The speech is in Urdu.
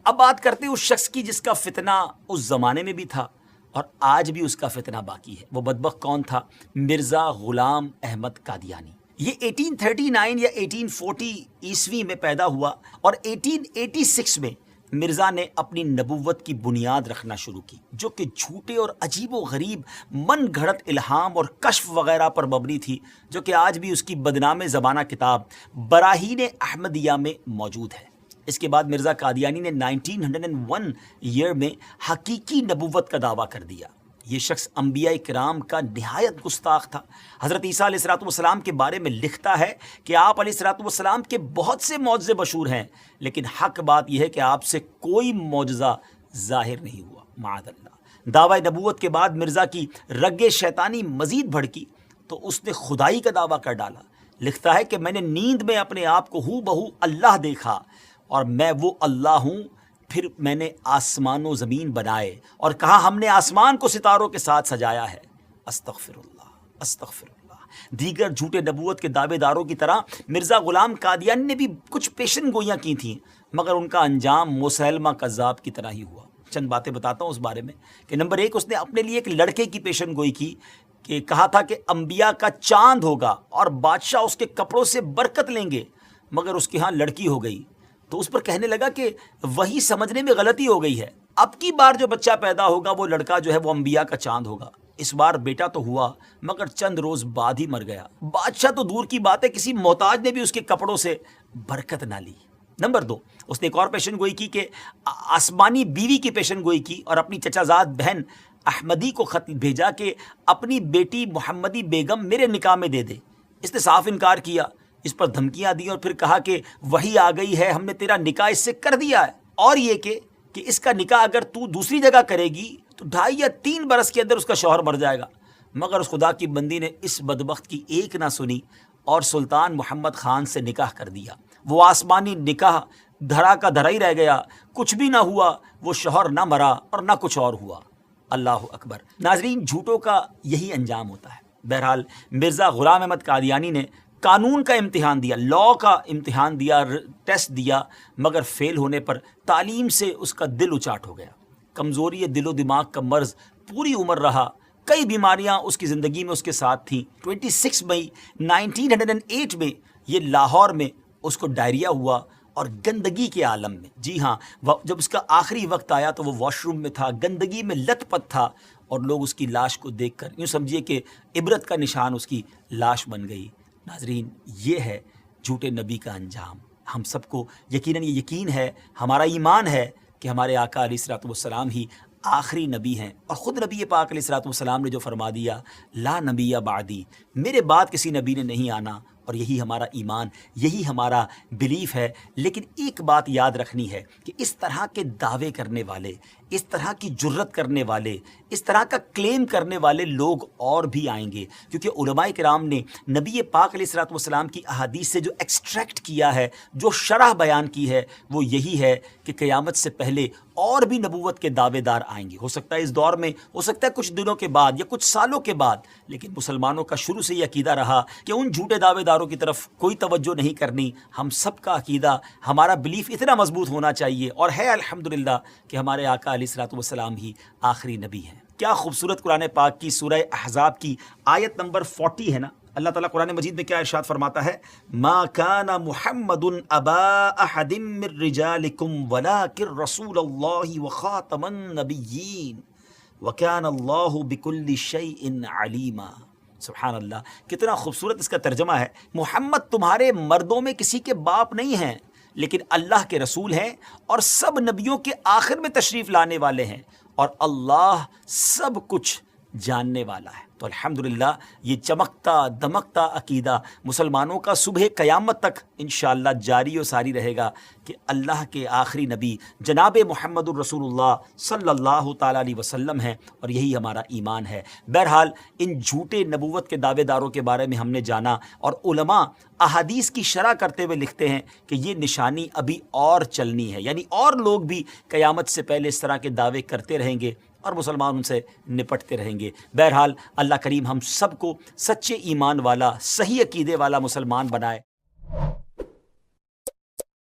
اب بات کرتے ہیں اس شخص کی جس کا فتنہ اس زمانے میں بھی تھا اور آج بھی اس کا فتنہ باقی ہے۔ وہ بدبخت کون تھا؟ مرزا غلام احمد قادیانی۔ یہ 1839 یا 1840 عیسوی میں پیدا ہوا اور 1886 میں مرزا نے اپنی نبوت کی بنیاد رکھنا شروع کی، جو کہ جھوٹے اور عجیب و غریب من گھڑت الہام اور کشف وغیرہ پر مبنی تھی، جو کہ آج بھی اس کی بدنام زمانہ کتاب براہین احمدیہ میں موجود ہے۔ اس کے بعد مرزا قادیانی نے 1901 ایئر میں حقیقی نبوت کا دعویٰ کر دیا۔ یہ شخص انبیاء کرام کا نہایت گستاخ تھا۔ حضرت عیسیٰ علیہ السلام کے بارے میں لکھتا ہے کہ آپ علیہ السلام کے بہت سے معجزے مشہور ہیں، لیکن حق بات یہ ہے کہ آپ سے کوئی معجزہ ظاہر نہیں ہوا، معاذ اللہ۔ دعوی نبوت کے بعد مرزا کی رگ شیطانی مزید بھڑکی تو اس نے خدائی کا دعویٰ کر ڈالا۔ لکھتا ہے کہ میں نے نیند میں اپنے آپ کو ہو بہو اللہ دیکھا اور میں وہ اللہ ہوں۔ پھر میں نے آسمان و زمین بنائے اور کہا ہم نے آسمان کو ستاروں کے ساتھ سجایا ہے۔ استغفر اللہ، استغفر اللہ۔ دیگر جھوٹے نبوت کے دعوے داروں کی طرح مرزا غلام قادیانی نے بھی کچھ پیشن گوئیاں کی تھیں، مگر ان کا انجام مسیلمہ کذاب کی طرح ہی ہوا۔ چند باتیں بتاتا ہوں اس بارے میں کہ نمبر 1، اس نے اپنے لیے ایک لڑکے کی پیشن گوئی کی کہ کہا تھا کہ انبیاء کا چاند ہوگا اور بادشاہ اس کے کپڑوں سے برکت لیں گے، مگر اس کے ہاں لڑکی ہو گئی تو اس پر کہنے لگا کہ وہی سمجھنے میں غلطی ہو گئی ہے، اب کی بار جو بچہ پیدا ہوگا وہ لڑکا جو ہے وہ انبیاء کا چاند ہوگا۔ اس بار بیٹا تو ہوا مگر چند روز بعد ہی مر گیا۔ بادشاہ تو دور کی بات ہے، کسی محتاج نے بھی اس کے کپڑوں سے برکت نہ لی۔ نمبر 2، اس نے ایک اور پیشن گوئی کی کہ آسمانی بیوی کی پیشن گوئی کی اور اپنی چچا زاد بہن احمدی کو خط بھیجا کہ اپنی بیٹی محمدی بیگم میرے نکاح میں دے دے۔ اس نے صاف انکار کیا، اس پر دھمکیاں دی اور پھر کہا کہ وہی آ گئی ہے، ہم نے تیرا نکاح اس سے کر دیا ہے، اور یہ کہ اس کا نکاح اگر تو دوسری جگہ کرے گی تو 2.5 یا 3 برس کے اندر اس کا شوہر مر جائے گا۔ مگر اس خدا کی بندی نے اس بدبخت کی ایک نہ سنی اور سلطان محمد خان سے نکاح کر دیا۔ وہ آسمانی نکاح دھرا کا دھرا ہی رہ گیا، کچھ بھی نہ ہوا، وہ شوہر نہ مرا اور نہ کچھ اور ہوا۔ اللہ اکبر۔ ناظرین، جھوٹوں کا یہی انجام ہوتا ہے۔ بہرحال مرزا غلام احمد قادیانی نے قانون کا امتحان دیا، لاء کا امتحان دیا، ٹیسٹ دیا، مگر فیل ہونے پر تعلیم سے اس کا دل اچاٹ ہو گیا۔ کمزوری دل و دماغ کا مرض پوری عمر رہا، کئی بیماریاں اس کی زندگی میں اس کے ساتھ تھیں۔ 26 مئی 1908 میں یہ لاہور میں اس کو ڈائریا ہوا اور گندگی کے عالم میں، جی ہاں، جب اس کا آخری وقت آیا تو وہ واش روم میں تھا، گندگی میں لت پت تھا اور لوگ اس کی لاش کو دیکھ کر یوں سمجھیے کہ عبرت کا نشان اس کی لاش بن گئی۔ ناظرین، یہ ہے جھوٹے نبی کا انجام۔ ہم سب کو یقیناً یہ یقین ہے، ہمارا ایمان ہے کہ ہمارے آقا علیہ السلام ہی آخری نبی ہیں، اور خود نبی پاک علیہ السلام نے جو فرما دیا، لا نبی بعدی، میرے بعد کسی نبی نے نہیں آنا، اور یہی ہمارا ایمان، یہی ہمارا بلیف ہے۔ لیکن ایک بات یاد رکھنی ہے کہ اس طرح کے دعوے کرنے والے، اس طرح کی جرت کرنے والے، اس طرح کا کلیم کرنے والے لوگ اور بھی آئیں گے، کیونکہ علماء کرام نے نبی پاک علیہ السلام کی احادیث سے جو ایکسٹریکٹ کیا ہے، جو شرح بیان کی ہے، وہ یہی ہے کہ قیامت سے پہلے اور بھی نبوت کے دعوے دار آئیں گے۔ ہو سکتا ہے اس دور میں، ہو سکتا ہے کچھ دنوں کے بعد یا کچھ سالوں کے بعد، لیکن مسلمانوں کا شروع سے یہ عقیدہ رہا کہ ان جھوٹے دعوے داروں کی طرف کوئی توجہ نہیں کرنی۔ ہم سب کا عقیدہ، ہمارا بلیف اتنا مضبوط ہونا چاہیے، اور ہے الحمدللہ کہ ہمارے آقا علیہ السلام ہی آخری نبی ہیں۔ کیا خوبصورت قرآن پاک کی سورہ احزاب کی آیت نمبر 40 ہے نا، اللہ تعالیٰ قرآن مجید میں کیا ارشاد فرماتا ہے؟ ما کان محمد ابا احد من رجالکم ولکن رسول اللہ وخاتم النبیین وکان اللہ بکل شیء علیما۔ سبحان اللہ، کتنا خوبصورت اس کا ترجمہ ہے۔ محمد تمہارے مردوں میں کسی کے باپ نہیں ہیں، لیکن اللہ کے رسول ہیں اور سب نبیوں کے آخر میں تشریف لانے والے ہیں، اور اللہ سب کچھ جاننے والا ہے۔ تو الحمدللہ یہ چمکتا دمکتا عقیدہ مسلمانوں کا صبح قیامت تک انشاءاللہ جاری و ساری رہے گا کہ اللہ کے آخری نبی جناب محمد الرسول اللہ صلی اللہ تعالیٰ علیہ وسلم ہیں، اور یہی ہمارا ایمان ہے۔ بہرحال ان جھوٹے نبوت کے دعوے داروں کے بارے میں ہم نے جانا، اور علماء احادیث کی شرح کرتے ہوئے لکھتے ہیں کہ یہ نشانی ابھی اور چلنی ہے، یعنی اور لوگ بھی قیامت سے پہلے اس طرح کے دعوے کرتے رہیں گے اور مسلمان ان سے نپٹتے رہیں گے۔ بہرحال اللہ کریم ہم سب کو سچے ایمان والا، صحیح عقیدے والا مسلمان بنائے۔